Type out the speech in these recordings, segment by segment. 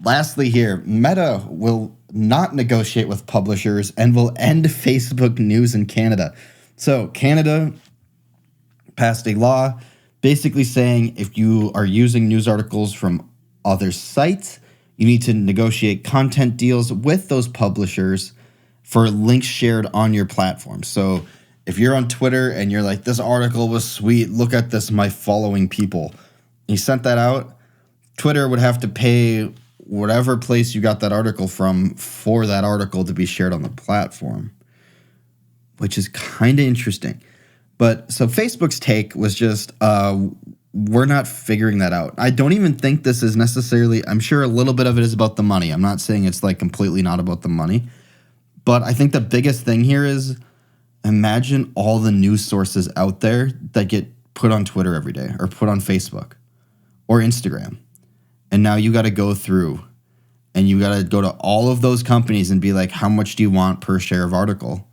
Lastly here, Meta will not negotiate with publishers and will end Facebook news in Canada. So Canada passed a law basically saying if you are using news articles from other sites, you need to negotiate content deals with those publishers for links shared on your platform. So if you're on Twitter and you're like, this article was sweet, look at this, my following people. You sent that out, Twitter would have to pay whatever place you got that article from for that article to be shared on the platform, which is kind of interesting. But so Facebook's take was just, we're not figuring that out. I don't even think this is necessarily, I'm sure a little bit of it is about the money. I'm not saying it's like completely not about the money. But I think the biggest thing here is imagine all the news sources out there that get put on Twitter every day or put on Facebook or Instagram. And now you got to go through and you got to go to all of those companies and be like, how much do you want per share of article?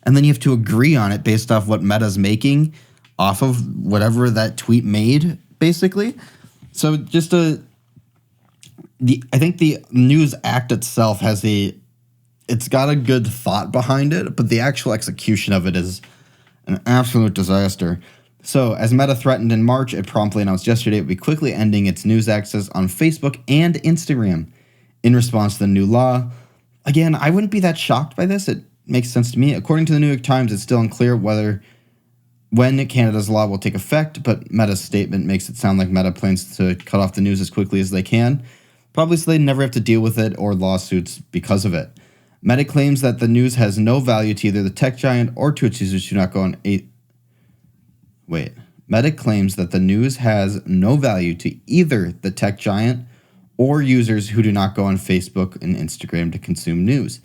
And then you have to agree on it based off what Meta's making off of whatever that tweet made, basically. So just I think the News Act itself it's got a good thought behind it, but the actual execution of it is an absolute disaster. So as Meta threatened in March, it promptly announced yesterday it would be quickly ending its news access on Facebook and Instagram in response to the new law. Again, I wouldn't be that shocked by this. It makes sense to me. According to the New York Times, it's still unclear when Canada's law will take effect, but Meta's statement makes it sound like Meta plans to cut off the news as quickly as they can, probably so they never have to deal with it or lawsuits because of it. Meta claims that the news has no value to either the tech giant or to its users who do not go on Meta claims that the news has no value to either the tech giant or users who do not go on Facebook and Instagram to consume news.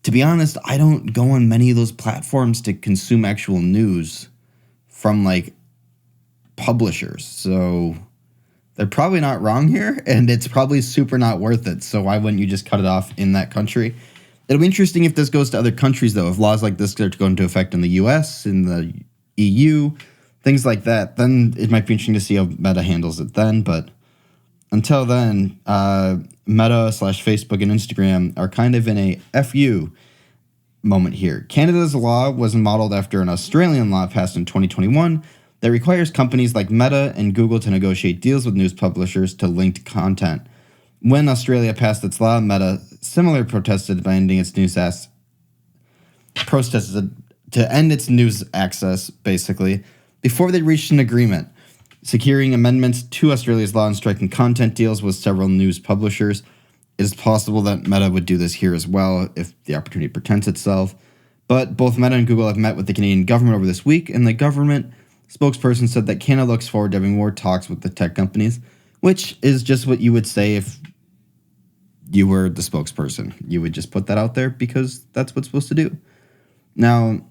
To be honest, I don't go on many of those platforms to consume actual news from like publishers. So they're probably not wrong here, and it's probably super not worth it. So why wouldn't you just cut it off in that country? It'll be interesting if this goes to other countries, though. If laws like this start to go into effect in the US, in the EU, things like that, then it might be interesting to see how Meta handles it then. But until then, Meta/Facebook and Instagram are kind of in a FU moment here. Canada's law was modeled after an Australian law passed in 2021 that requires companies like Meta and Google to negotiate deals with news publishers to linked content. When Australia passed its law, Meta similarly protested by ending its protested to end its news access, basically, before they reached an agreement, securing amendments to Australia's law and striking content deals with several news publishers. It is possible that Meta would do this here as well if the opportunity presents itself. But both Meta and Google have met with the Canadian government over this week, and the government spokesperson said that Canada looks forward to having more talks with the tech companies, which is just what you would say if you were the spokesperson. You would just put that out there because that's what's supposed to do. Now,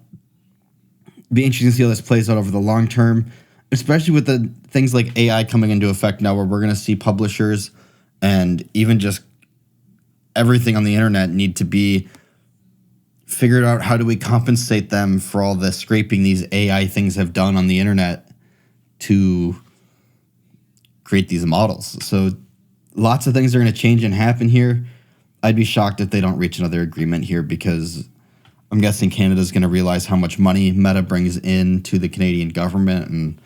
it'd be interesting to see how this plays out over the long term, especially with the things like AI coming into effect now, where we're going to see publishers and even just everything on the internet need to be figured out. How do we compensate them for all the scraping these AI things have done on the internet to create these models? So lots of things are going to change and happen here. I'd be shocked if they don't reach another agreement here, because I'm guessing Canada's going to realize how much money Meta brings in to the Canadian government, and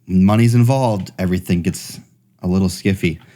money's involved. Everything gets a little skiffy.